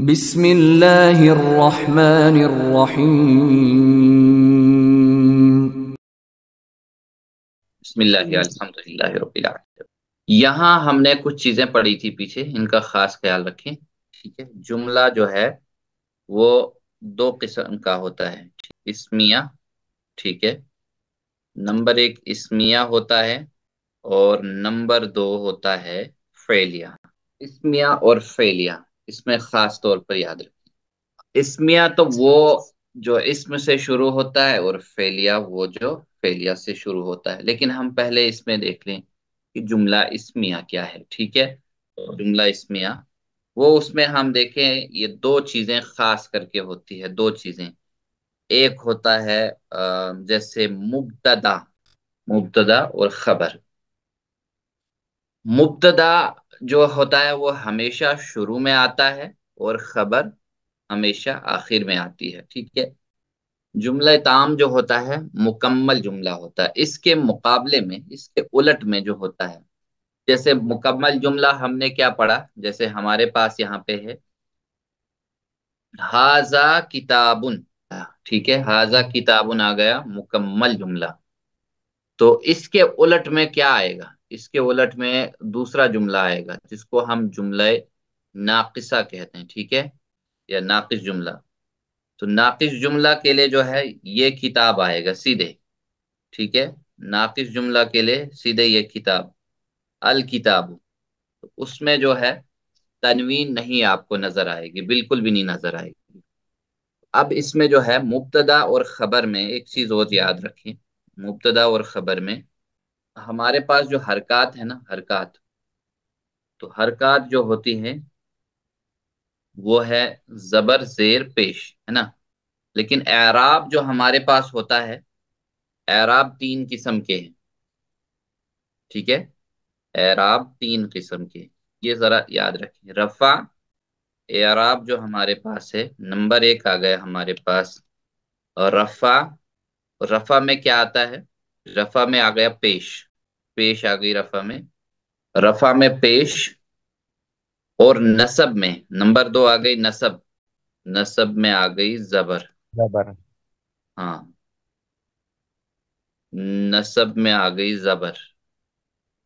بسم اللہ الرحمن الرحیم۔ بسم اللہ الحمدللہ رب العالمین۔ یہاں ہم نے کچھ چیزیں پڑھی تھی پیچھے، ان کا خاص خیال رکھیں، ٹھیک ہے۔ جملہ جو ہے وہ دو قسم کا ہوتا ہے، اسمیہ، ٹھیک ہے۔ نمبر ایک اسمیہ ہوتا ہے اور نمبر دو ہوتا ہے فعلیہ۔ اسمیہ اور فعلیہ، اس میں خاص طور پر یاد رکھیں، اسمیہ تو وہ جو اسم سے شروع ہوتا ہے اور فعلیہ وہ جو فعلیہ سے شروع ہوتا ہے۔ لیکن ہم پہلے اس میں دیکھ لیں کہ جملہ اسمیہ کیا ہے، ٹھیک ہے۔ جملہ اسمیہ وہ اس میں ہم دیکھیں یہ دو چیزیں خاص کر کے ہوتی ہے، دو چیزیں۔ ایک ہوتا ہے جیسے مبتدا، مبتدا اور خبر۔ مبتدا جو ہوتا ہے وہ ہمیشہ شروع میں آتا ہے اور خبر ہمیشہ آخر میں آتی ہے، ٹھیک ہے۔ جملہ تام جو ہوتا ہے مکمل جملہ ہوتا ہے، اس کے مقابلے میں، اس کے الٹ میں جو ہوتا ہے، جیسے مکمل جملہ ہم نے کیا پڑھا، جیسے ہمارے پاس یہاں پہ ہے ہاذا کتابن، ٹھیک ہے، ہاذا کتابن آ گیا مکمل جملہ۔ تو اس کے الٹ میں کیا آئے گا، اس کے الٹ میں دوسرا جملہ آئے گا جس کو ہم جملہ ناقصہ کہتے ہیں، ٹھیک ہے، یا ناقص جملہ۔ تو ناقص جملہ کے لیے جو ہے یہ کتاب آئے گا سیدھے، ٹھیک ہے۔ ناقص جملہ کے لیے سیدھے یہ کتاب، الکتاب، اس میں جو ہے تنوین نہیں آپ کو نظر آئے گی، بالکل بھی نہیں نظر آئے گی۔ اب اس میں جو ہے مبتدا اور خبر میں ایک چیز اور یاد رکھیں، مبتدا اور خبر میں ہمارے پاس جو حرکات ہے نا، حرکات، تو حرکات جو ہوتی ہیں وہ ہے زبر زیر پیش، ہے نا۔ لیکن اعراب جو ہمارے پاس ہوتا ہے، اعراب تین قسم کے ہیں، ٹھیک ہے۔ اعراب تین قسم کے، یہ ذرا یاد رکھیں۔ رفع اعراب جو ہمارے پاس ہے، نمبر ایک آ گیا ہمارے پاس رفع۔ رفع میں کیا آتا ہے، رفع میں آ گیا پیش، پیش آ گئی رفع میں، رفع میں پیش۔ اور نصب میں نمبر دو آ گئی نصب، نصب میں آ گئی زبر، زبر۔ ہاں، نصب میں آ گئی زبر۔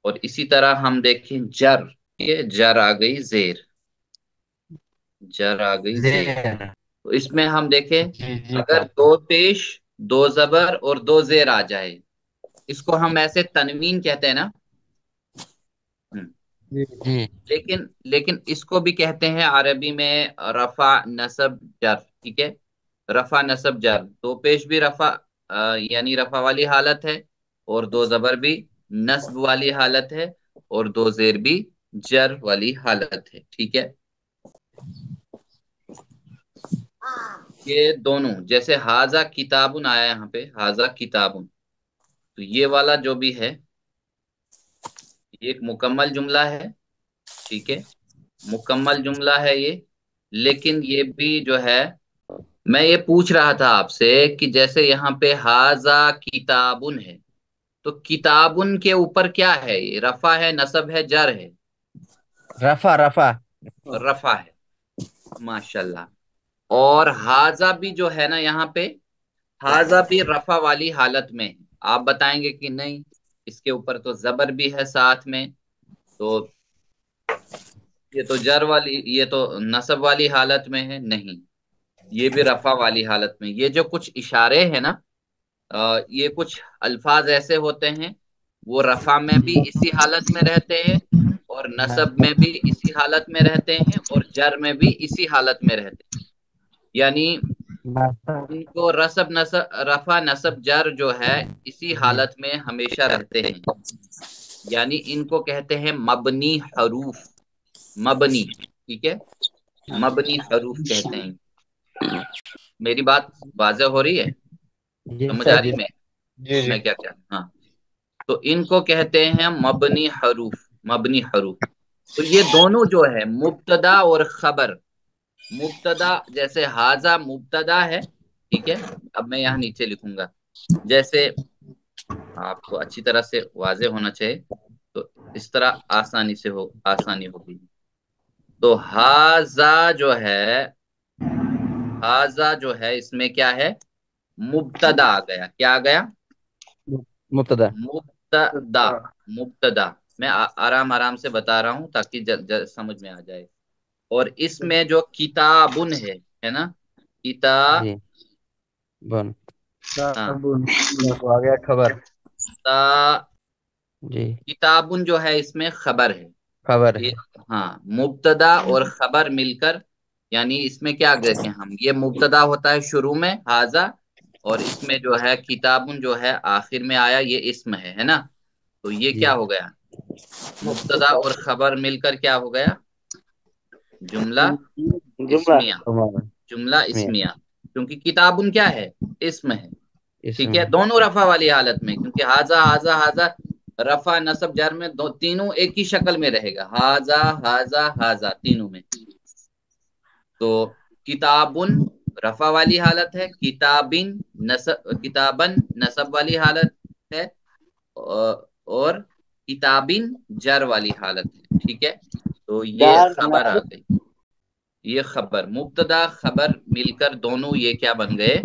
اور اسی طرح ہم دیکھیں جر، یہ جر آ گئی زیر، جر آ گئی زیر۔ زیر۔ تو اس میں ہم دیکھیں جی جی اگر ڈاکٹر۔ دو پیش، دو زبر اور دو زیر آ جائے، اس کو ہم ایسے تنوین کہتے ہیں نا، جی جی۔ لیکن اس کو بھی کہتے ہیں عربی میں رفع نصب جر، ٹھیک ہے۔ رفع نصب جر، دو پیش بھی رفع یعنی رفع والی حالت ہے، اور دو زبر بھی نصب والی حالت ہے، اور دو زیر بھی جر والی حالت ہے، ٹھیک ہے۔ یہ دونوں جیسے ہاذا کتابن آیا یہاں پہ، ہاذا کتابن، تو یہ والا جو بھی ہے یہ ایک مکمل جملہ ہے، ٹھیک ہے، مکمل جملہ ہے یہ۔ لیکن یہ بھی جو ہے، میں یہ پوچھ رہا تھا آپ سے کہ جیسے یہاں پہ ہاذا کتابن ہے، تو کتابن کے اوپر کیا ہے، یہ رفع ہے، نصب ہے، جر ہے؟ رفع رفع۔ رفع ہے، ماشاءاللہ۔ اور ہاذا بھی جو ہے نا یہاں پہ، ہاذا بھی رفع والی حالت میں ہے۔ آپ بتائیں گے کہ نہیں، اس کے اوپر تو زبر بھی ہے ساتھ میں، تو یہ تو جر والی، یہ تو نصب والی حالت میں ہے، نہیں، یہ بھی رفع والی حالت میں۔ یہ جو کچھ اشارے ہیں نا، یہ کچھ الفاظ ایسے ہوتے ہیں وہ رفع میں بھی اسی حالت میں رہتے ہیں، اور نصب میں بھی اسی حالت میں رہتے ہیں، اور جر میں بھی اسی حالت میں رہتے ہیں، یعنی ان کو رفع نصب جر جو ہے اسی حالت میں ہمیشہ رہتے ہیں، یعنی ان کو کہتے ہیں مبنی حروف، مبنی، ٹھیک ہے، مبنی حروف کہتے ہیں۔ میری بات واضح ہو رہی ہے، جی سمجھ آ سر رہی جی۔ جی جی۔ میں کیا کیا، ہاں۔ تو ان کو کہتے ہیں مبنی حروف، مبنی حروف۔ تو یہ دونوں جو ہے مبتدا اور خبر، مبتدا جیسے ہاذا مبتدا ہے، ٹھیک ہے، اب میں یہاں نیچے لکھوں گا، جیسے آپ کو اچھی طرح سے واضح ہونا چاہیے، تو اس طرح آسانی سے آسانی ہوگی۔ تو حاضا جو ہے اس میں کیا ہے؟ مبتدا آ گیا. کیا آ گیا؟ مبتدا. مبتدا. مبتدا. میں آرام آرام سے بتا رہا ہوں تاکہ سمجھ میں آ جائے. اور اس میں جو کتابن ہے نا، کتاب، جی بن ہاں، تو آ گیا خبر. جی کتابن جو ہے اس میں خبر ہے. خبر یہ ہے. ہاں، مبتدا اور خبر مل کر، یعنی اس میں کیا دیکھیں ہم، یہ مبتدا ہوتا ہے شروع میں حاضا، اور اس میں جو ہے کتابن جو ہے آخر میں آیا، یہ اسم ہے نا. تو یہ جی کیا ہو گیا؟ مبتدا اور خبر مل کر کیا ہو گیا؟ جملہ جملہ اسمیہ. ہمارا جملہ اس میں اسمیہ. کیونکہ کتابن کیا ہے؟ اسم ہے. اس ٹھیک ہے، میں دونوں رفع والی حالت میں، کیونکہ حاضا حاضا حاضا رفع نصب جر میں تینوں ایک ہی شکل میں رہے گا، حاضا حاضا حاضا تینوں میں. تو کتابن رفع والی حالت ہے، کتابن نصب والی حالت ہے، اور کتابن جر والی حالت ہے. ٹھیک ہے، تو یہ جار خبر آ گئی. یہ خبر، مبتدا خبر مل کر دونوں یہ کیا بن گئے؟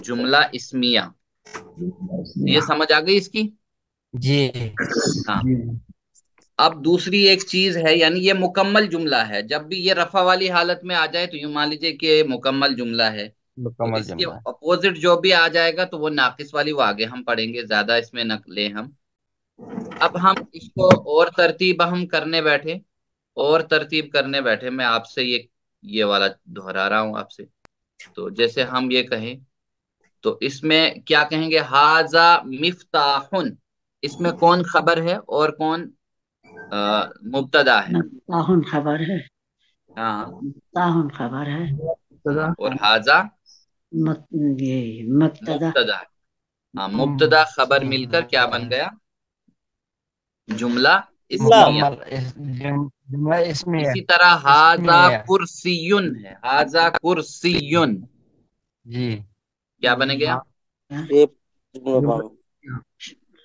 جملہ اسمیہ. یہ سمجھ آ گئی اس کی؟ جی ہاں. اب دوسری ایک چیز ہے، یعنی یہ مکمل جملہ ہے. جب بھی یہ رفع والی حالت میں آ جائے تو یوں مان لیجیے کہ یہ مکمل جملہ ہے. تو مکمل اس کے جملہ. اپوزٹ جو بھی آ جائے گا تو وہ ناقص والی، وہ آگے ہم پڑھیں گے، زیادہ اس میں نہ لیں ہم. اب ہم اس کو اور ترتیب ہم کرنے بیٹھے، میں آپ سے یہ والا دہرا رہا ہوں آپ سے. تو جیسے ہم یہ کہیں تو اس میں کیا کہیں گے؟ حاذا مفتاحن. اس میں کون خبر ہے اور کون مبتدا ہے؟ تاہن خبر ہے. ہاں. تاہن خبر ہے. ہاں، اور حاذا یہ مبتدا. مبتدا ہے. ہاں، مبتدا خبر مل کر کیا بن گیا؟ جملہ اسمیہ. مکمل جملہ اس میں ہے. اسی طرح اس حاذا میں ہے. کرسیون ہے. حاذا کرسیون جی کیا بنے گیا؟ یہ جملہ پڑھو.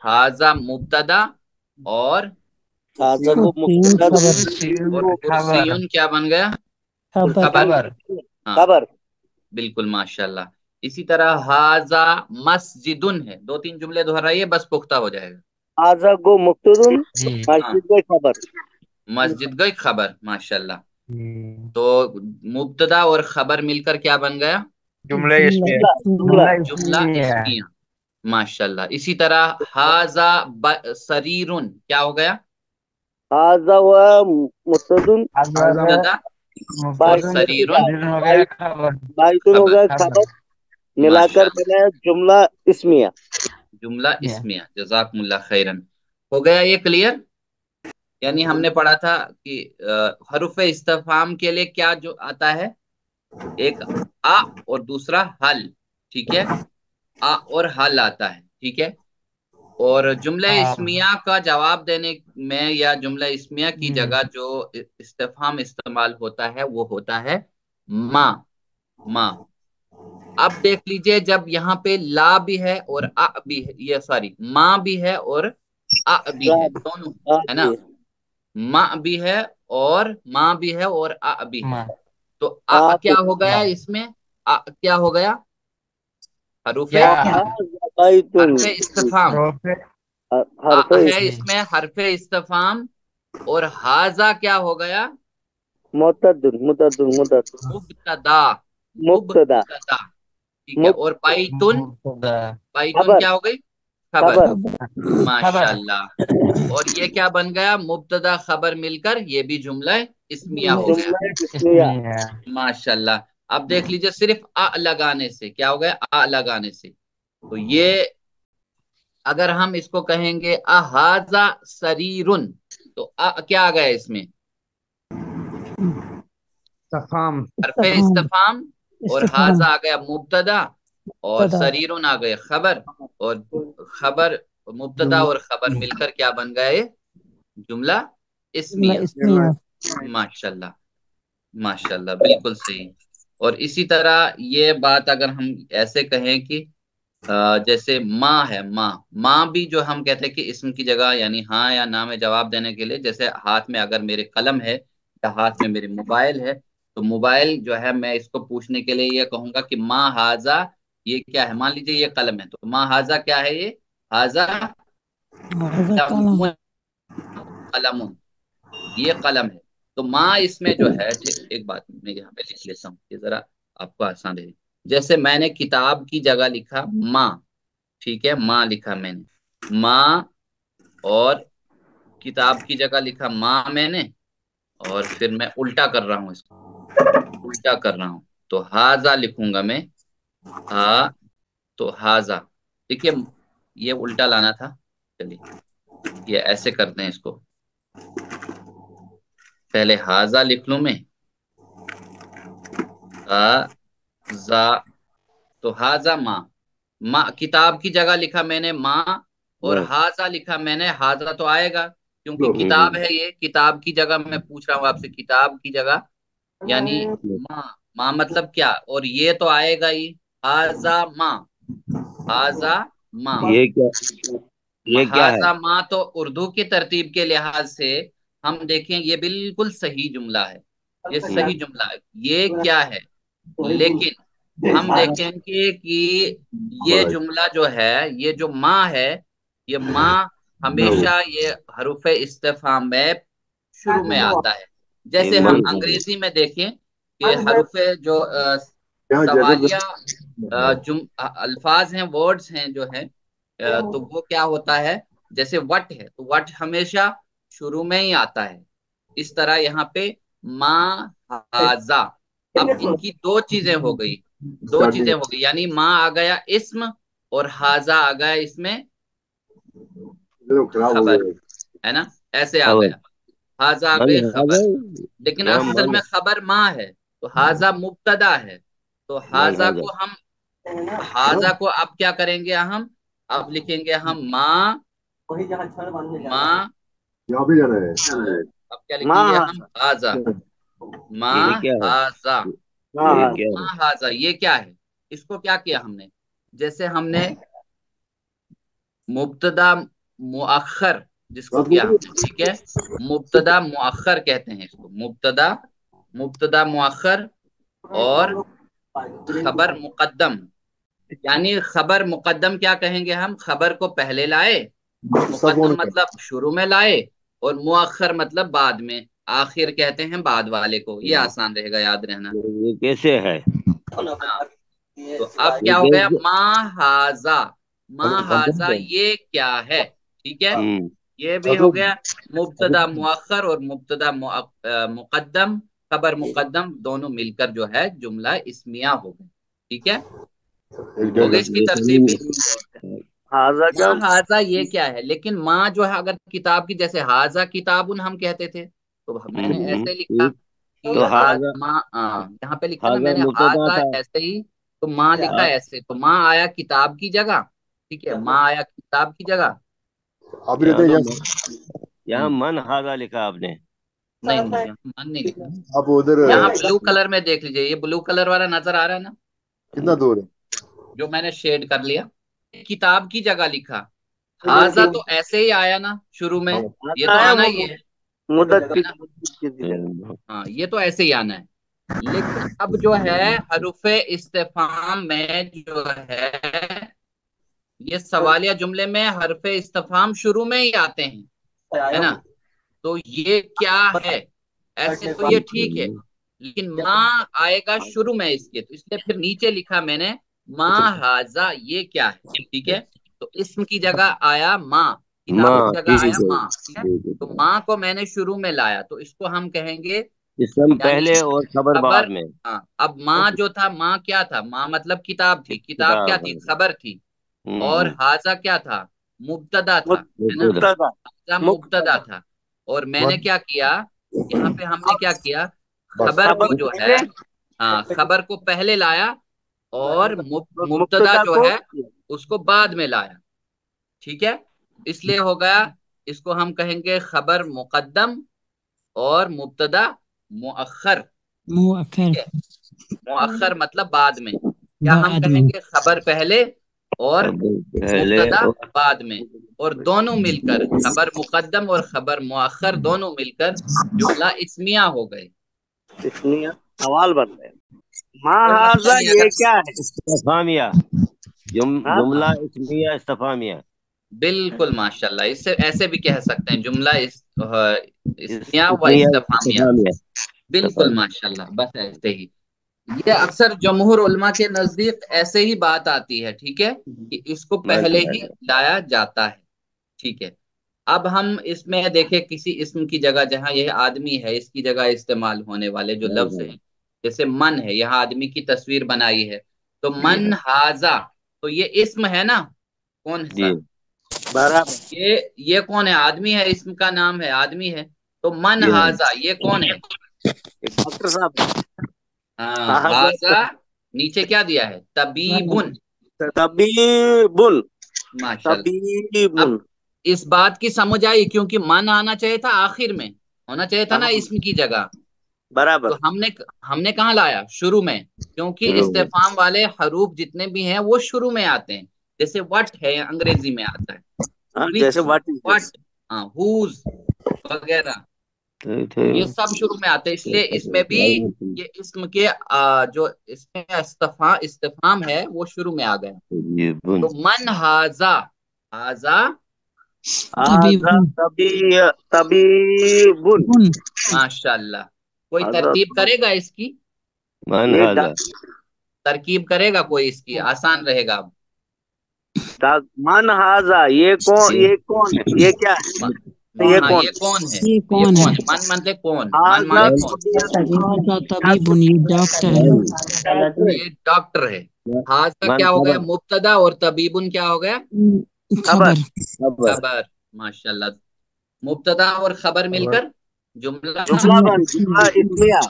حاذا مبتدا، اور حاضر کو کرسیون مبتدا خبر. خبر. کرسیون کیا بن گیا؟ خبر. خبر. ہاں، خبر. بالکل، ماشاء اللہ. اسی طرح حاذا مسجدن ہے. 2-3 جملے دہرائیے، بس پختہ ہو جائے گا. حاضر کو مقتدن جی مسجد کو خبر. مسجد گئی خبر، ماشاء اللہ. جی. تو مبتدا اور خبر مل کر کیا بن گیا؟ جملہ اس میں جملہ جملہ جملہ اسمیہ. ماشاء اللہ. اسی طرح حاذا سریرن کیا ہو گیا؟ حاضر و مقتدن مبتدا اور سریرن ہو گیا خبر. بائتن ہو گیا خبر، ملا ماشاء کر اللہ، بنا جملہ اسمیہ. جملہ اسمیہ. جزاکم اللہ خیرن. ہو گیا یہ کلیئر؟ یعنی ہم نے پڑھا تھا کہ حروف استفہام کے لیے کیا جو آتا ہے؟ ایک اور دوسرا حل. ٹھیک ہے، اور حل آتا ہے. ٹھیک ہے، اور جملہ اسمیہ کا جواب دینے میں یا جملہ اسمیہ کی جگہ جو استفہام استعمال ہوتا ہے وہ ہوتا ہے ما. اب دیکھ لیجئے، جب یہاں پہ لا بھی ہے اور بھی ہے، یہ سوری ماں بھی ہے اور بھی ہے، دونوں ہے نا. ماں بھی ہے اور ماں بھی ہے اور بھی ہے. تو کیا ہو گیا اس میں؟ کیا ہو گیا؟ حروف حرف استفہام. ہے اس میں حرف استفہام، اور حاذا کیا ہو گیا؟ متدن مبتدا. مبتدا. ٹھیک ہے، اور بائتن خبر. کیا ہو گئی؟ خبر. ماشاء اللہ. اور یہ کیا بن گیا؟ مبتدا خبر مل کر یہ بھی جملہ اسمیہ ہو گیا. جملہ اسمیہ. ماشاء اللہ. اب دیکھ لیجئے، صرف لگانے سے کیا ہو گیا؟ لگانے سے. تو یہ اگر ہم اس کو کہیں گے احاذا سریرن، تو کیا آ گیا اس میں؟ حرف استفہام، اور حاذا آ گیا مبتدا، اور سریرن آ گیا خبر، اور خبر مبتدا اور خبر مل کر کیا بن گئے؟ جملہ اسمیہ. ماشاء اللہ، ماشاء اللہ، بالکل صحیح. اور اسی طرح یہ بات اگر ہم ایسے کہیں کہ جیسے ماں ہے، ماں بھی جو ہم کہتے ہیں کہ اسم کی جگہ، یعنی ہاں یا نہ میں جواب دینے کے لیے، جیسے ہاتھ میں اگر میرے قلم ہے یا ہاتھ میں میرے موبائل ہے، تو موبائل جو ہے میں اس کو پوچھنے کے لیے یہ کہوں گا کہ ما ہاذا یہ کیا ہے. مان لیجیے یہ قلم ہے، تو ما ہاذا کیا ہے؟ یہ ہاذا قلم، یہ قلم ہے. تو ماں اس میں جو ہے، ایک بات میں یہاں پہ لکھ لیتا ہوں یہ ذرا آپ کو آسان رہے. جیسے میں نے کتاب کی جگہ لکھا ماں، ٹھیک ہے، ماں لکھا میں نے ماں، اور کتاب کی جگہ لکھا ماں میں نے، اور پھر میں الٹا کر رہا ہوں، اس کو الٹا کر رہا ہوں. تو ہاذا لکھوں گا میں، ہا تو ہاذا. دیکھیے یہ الٹا لانا تھا، چلیے یہ ایسے کرتے ہیں اس کو. پہلے ہاذا لکھ لوں میں، ہاذا، تو ہاذا ماں کتاب کی جگہ لکھا میں نے ماں، اور ہاذا لکھا میں نے. ہاذا تو آئے گا کیونکہ کتاب ہے، یہ کتاب کی جگہ میں پوچھ رہا ہوں آپ سے، کتاب کی جگہ یعنی ماں مطلب کیا، اور یہ تو آئے گا ہی، ہاذا ماں، ہاذا ماں. یہ کیا ہے؟ ہاذا ماں تو اردو کی ترتیب کے لحاظ سے ہم دیکھیں یہ بالکل صحیح جملہ ہے، یہ صحیح جملہ ہے. یہ کیا ہے؟ لیکن ہم دیکھیں گے کہ یہ جملہ جو ہے، یہ جو ماں ہے، یہ ماں ہمیشہ یہ حروف استفہام میں شروع میں آتا ہے. جیسے ہم انگریزی میں دیکھیں کہ حروف جو سوالیہ الفاظ ہیں، ورڈز ہیں جو ہیں، تو وہ کیا ہوتا ہے، جیسے وٹ ہے تو وٹ ہمیشہ شروع میں ہی آتا ہے. اس طرح یہاں پہ ماں ہاذا، اب ان کی دو چیزیں ہو گئی، یعنی ماں آ گیا اسم، اور ہاذا آ گیا اس میں خبر، ہے نا، ایسے آ گیا. ہاذا آ گئی خبر، لیکن اصل میں خبر ماں ہے، تو ہاذا مبتدا ہے. تو ہاذا کو اب کیا کریں گے ہم؟ اب لکھیں گے ہم ماں، اب کیا لکھیں گے ہم؟ ہاذا، ماں ہاذا، ماں ہاذا. یہ کیا ہے؟ اس کو کیا کیا ہم نے؟ جیسے ہم نے مبتدا مؤخر جس کو کیا ہم نے، ٹھیک ہے، مبتدا مؤخر کہتے ہیں اس کو، مبتدا مؤخر اور خبر مقدم. یعنی خبر مقدم کیا کہیں گے ہم؟ خبر کو پہلے لائے، مقدم مطلب شروع میں لائے، اور مؤخر مطلب بعد میں، آخر کہتے ہیں بعد والے کو. یہ آسان رہے گا یاد رہنا. یہ کیسے ہے؟ تو اب کیا ہو گیا؟ ماں ہاذا، ماں ہاذا یہ کیا ہے، ٹھیک ہے. یہ بھی ہو گیا مبتدا مؤخر اور مبتدا مقدم، خبر مقدم دونوں مل کر جو ہے جملہ اسمیہ ہو گئے. ٹھیک ہے، ہو گئی اس کی ترتیب بھی. ماں ہاذا یہ کیا ہے؟ لیکن ماں جو ہے اگر کتاب کی، جیسے ہاذا کتابن ہم کہتے تھے، تو میں نے ایسے لکھا کہ یہاں پہ لکھا نا میں نے ہاذا ایسے ہی، تو ماں لکھا ایسے، تو ماں آیا کتاب کی جگہ، ٹھیک ہے، ماں آیا کتاب کی جگہ. یہاں من ہاذا لکھا آپ نے؟ نہیں من نہیں لکھا. یہاں بلو کلر میں دیکھ لیجئے، یہ بلو کلر والا نظر آ رہا ہے نا، کتنا دور ہے جو میں نے شیڈ کر لیا. کتاب کی جگہ لکھا ہاذا، تو ایسے ہی آیا نا شروع میں، یہ تو آنا ہی ہے، ہاں یہ تو ایسے ہی آنا ہے. لیکن اب جو ہے حروف استفہام میں جو ہے، یہ سوالیہ جملے میں حرف استفہام شروع میں ہی آتے ہیں، ہے نا. تو یہ کیا ہے؟ ایسے تو یہ ٹھیک ہے، لیکن ماں آئے گا شروع میں اس کے، تو اس لیے پھر نیچے لکھا میں نے ماں ہاذا یہ کیا ہے. ٹھیک ہے، تو اسم کی جگہ آیا ماں، کتاب کی جگہ آیا ماں. ٹھیک ہے، تو ماں کو میں نے شروع میں لایا، تو اس کو ہم کہیں گے اسم پہلے اور خبر بعد میں. ہاں، اب ماں جو تھا، ماں کیا تھا؟ ماں مطلب کتاب تھی، کتاب کیا تھی؟ خبر تھی. اور ہاذا کیا تھا؟ مبتدا تھا، ہے نا، ہاذا مبتدا تھا. اور میں نے کیا کیا یہاں پہ؟ ہم نے کیا کیا؟ خبر کو جو ہے، ہاں خبر کو پہلے لایا، اور مبتدا جو ہے اس کو بعد میں لایا. ٹھیک ہے، اس لیے ہو گیا، اس کو ہم کہیں گے خبر مقدم اور مبتدا مؤخر. مؤخر مطلب بعد میں، یا ہم کہیں گے خبر پہلے اور مبتدا بعد میں. اور دونوں مل کر خبر مقدم اور خبر مؤخر دونوں مل کر جملہ اسمیہ ہو گئے. اسمیہ سوال بن گیا. ما اور ہاذا مثلاً یہ کیا ہے؟ استفہامیہ ہاں؟ جملہ اسمیہ استفہامیہ. بالکل ماشاءاللہ، اس سے ایسے بھی کہہ سکتے ہیں جملہ اسمیہ و اسمیہ استفہامیہ. استفہامیہ. بالکل ماشاءاللہ، بس ایسے ہی. یہ اکثر جمہور علماء کے نزدیک ایسے ہی بات آتی ہے، ٹھیک ہے، کہ اس کو پہلے ہی لایا جاتا ہے. ٹھیک ہے، اب ہم اس میں دیکھیں کسی اسم کی جگہ جہاں یہ آدمی ہے اس کی جگہ استعمال ہونے والے جو لفظ ہیں، جیسے من ہے، یہاں آدمی کی تصویر بنائی ہے تو من ہاذا، تو یہ اسم ہے نا. کون ہے جی سر؟ برابر. یہ کون ہے؟ آدمی ہے، اسم کا نام ہے، آدمی ہے. تو من ہاذا یہ کون ہے؟ ڈاکٹر صاحب ہاں، ہاذا نیچے کیا دیا ہے؟ طبیبن. طبیبن. ماشاءاللہ. اب طبیبن. اس بات کی سمجھ آئی، کیونکہ من آنا چاہیے تھا آخر میں، ہونا چاہیے تھا نا اسم کی جگہ. برابر. تو ہم نے کہاں لایا؟ شروع میں، کیونکہ استفہام والے حروف جتنے بھی ہیں وہ شروع میں آتے ہیں. جیسے وٹ ہے انگریزی میں آتا ہے، ہاں، which، جیسے واٹ از دس. what، ہاں، whose وغیرہ، یہ سب شروع میں آتے ہیں. اس لیے اس میں بھی یہ اسم کے جو اس میں استفہام ہے وہ شروع میں آ گیا. تو من ہاذا، ہاذا طبیبن. ماشاءاللہ. کوئی ترتیب کرے گا اس کی؟ من ہاذا ترکیب کرے گا کوئی اس کی؟ آسان رہے گا. من ہاذا یہ کون ہے؟ یہ کیا ہے؟ یہ ہاں، کون؟ یہ کون ہے؟ یہ یہ کون ہے؟ کون ہے؟ من مانتے کون؟ من ہاذا مانے کون؟ ہاذا طبیبن، یہ ڈاکٹر ہے. یہ ڈاکٹر ہے. ہاذا من کیا ہو گیا؟ خبر مبتدا، اور طبیبن کیا ہو گیا؟ خبر. خبر. خبر. ماشاءاللہ. مبتدا اور خبر مل کر جملہ جملہ اسمیہ.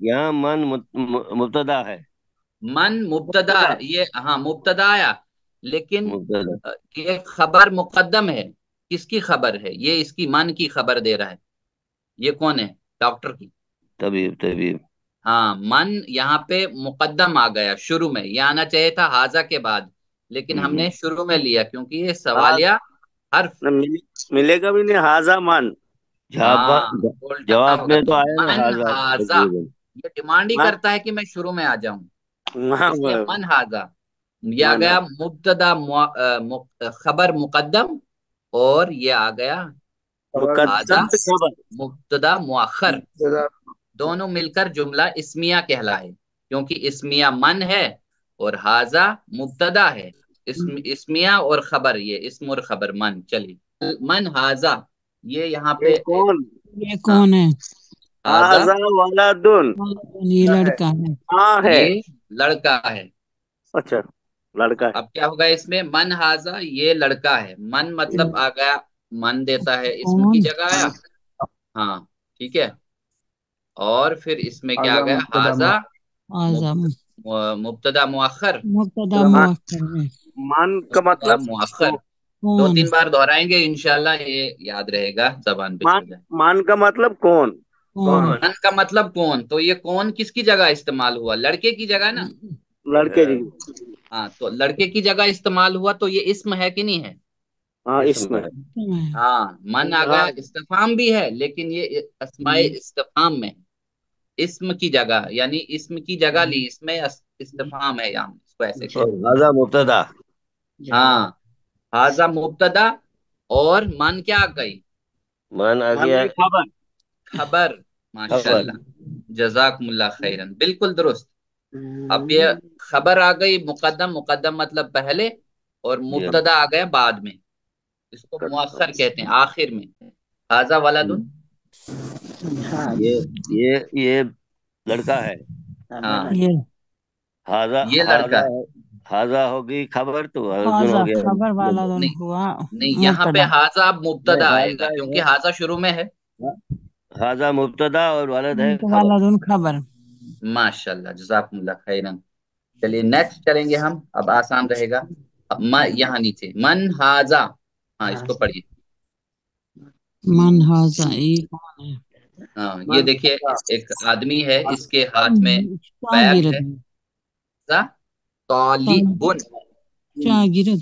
یہاں من مبتدا ہے. من مبتدا ہے، یہ ہاں مبتدا آیا، لیکن مبتدا یہ خبر مقدم ہے. کس کی خبر ہے؟ یہ اس کی من کی خبر دے رہا ہے. یہ کون ہے؟ ڈاکٹر کی. طبیب. ہاں، من یہاں پہ مقدم آ گیا شروع میں، یہ آنا چاہیے تھا ہاذا کے بعد، لیکن ہم نے شروع میں لیا کیونکہ یہ سوالیہ حرف. ملے گا بھی نہیں. ہاذا من. ہاں، الٹا جواب ہوگا. میں تو تو آیا نا من ہاذا. ہاذا یہ ڈیمانڈ ہی کرتا ہے کہ میں شروع میں آ جاؤں، اس لیے من ہاذا. یہ آ گیا مبتدا خبر مقدم، اور یہ آ گیا ہاذا مبتدا مؤخر، دونوں مل کر جملہ اسمیہ کہلائے. کیونکہ اسمیہ من ہے اور ہاذا مبتدا ہے. اسمیہ اور خبر، یہ اسم اور خبر من. چلیے، من ہاذا یہ یہاں پہ یہ کون ہے؟ ہاذا ولدن. یہ لڑکا ہے. ہاں ہے. یہ لڑکا ہے. اچھا، لڑکا ہے. اب کیا ہوگا اس میں؟ من ہاذا یہ لڑکا ہے. من مطلب آ گیا، من دیتا ہے اسم کی جگہ آیا. ہاں ٹھیک ہے. اور پھر اس میں کیا آ گیا؟ ہاذا ہاذا مبتدا مؤخر. مبتدا مؤخر ہے. من کا مبتدا مطلب مؤخر کون؟ 2-3 بار دہرائیں گے انشاءاللہ یہ یاد رہے گا، زبان پہ چل جائے. من کا مطلب کون؟ کون؟ من کا مطلب کون، تو یہ کون کس کی جگہ استعمال ہوا؟ لڑکے کی جگہ نا. لڑکے جی. ہاں، تو لڑکے کی جگہ استعمال ہوا تو یہ اسم ہے کہ نہیں ہے؟ ہاں، اس میں. ہاں، من آ گیا، استفہام بھی ہے لیکن یہ اسماء استفہام میں اسم کی جگہ، یعنی اسم کی جگہ لی، اس میں استفہام ہے، یہاں اس کو ایسے کہتے ہیں. ہاذا مبتدا. ہاں، ہاذا مبتدا، اور من کیا آ گئی؟ من آ گیا خبر. ماشاءاللہ، جزاکم اللہ خیرن، بالکل درست. اب یہ خبر آ گئی مقدم مطلب پہلے، اور مبتدا آ گیا بعد میں، اس کو مؤخر کہتے ہیں، آخر میں. ہاذا ولدن، یہ لڑکا ہے. ہاں ہاذا یہ لڑکا ہے. ہاذا ہوگی خبر، تو ہاذا ہو گیا خبر والا نہیں ہوا نہیں، یہاں پہ مبتدا. ہاذا مبتدا آئے گا کیونکہ ہاذا شروع میں ہے. ہاذا مبتدا اور ولد ہے خبر. ولدن خبر. ماشاءاللہ، جزاکم اللہ خیرن. چلیے نیکسٹ کریں گے ہم، اب آسان رہے گا. یہاں نیچے من ہاذا، ہاں اس کو پڑھیے. من ہاذا یہ کون ہے؟ ہاں، یہ دیکھیے ایک آدمی ہے، اس کے ہاتھ میں بیگ ہے. طالبن، شاگرد.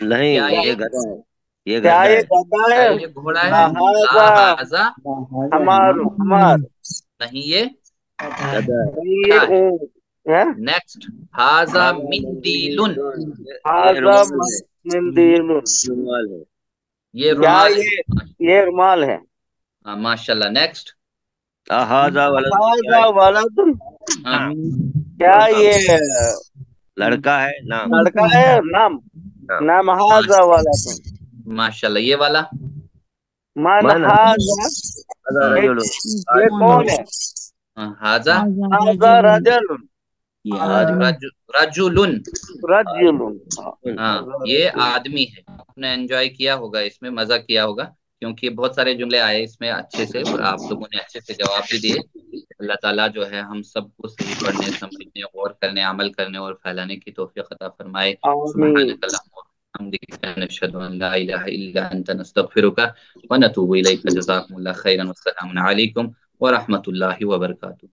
نہیں کیا یہ یہ گدھا ہے، یہ کیا گدھا یہ ہے، گدھا کیا ہے؟ یہ گھوڑا ہے؟ ہاذا ہاذا ہمار نہیں، یہ گدھا ہے۔ یہ کیا ہے؟ اونٹ ہے۔ نیکسٹ، ہاذا ہاذا مندیلن، یہ ہاذا رومال ہے، مندیل، رومال ہے، یہ کیا رومال ہے۔ یہ رومال ہے۔ ہاں ماشاء اللہ، نیکسٹ، ہاذا ولد، کیا ہاذا ولد، ہاں کیا یہ لڑکا ہے نام، لڑکا ہے؟ نام، ہاں۔ نام ہاذا ولد، ماشاء اللہ، یہ والا من من ہاذا، هذا ہاں رجل، یہ کون ہے؟ ہاذا ہاذا رجل، یہ آدمی، رجلن، رجل، ہاں یہ آدمی ہے۔ آپ نے انجوائے کیا ہوگا، اس میں مزہ کیا ہوگا، کیونکہ بہت سارے جملے آئے اس میں اچھے سے، اور آپ لوگوں نے اچھے سے جواب بھی دیے۔ اللہ تعالیٰ جو ہے ہم سب کو صحیح پڑھنے، سمجھنے، غور کرنے، عمل کرنے اور پھیلانے کی توفیق عطا فرمائے۔ آمین۔ سبحانک اللہم وبحمدک، نشہد ان لا الہ الا انت، نستغفرک ونتوب الیک۔ جزاکم اللہ خیرا، والسلام علیکم ورحمۃ اللہ وبرکاتہ۔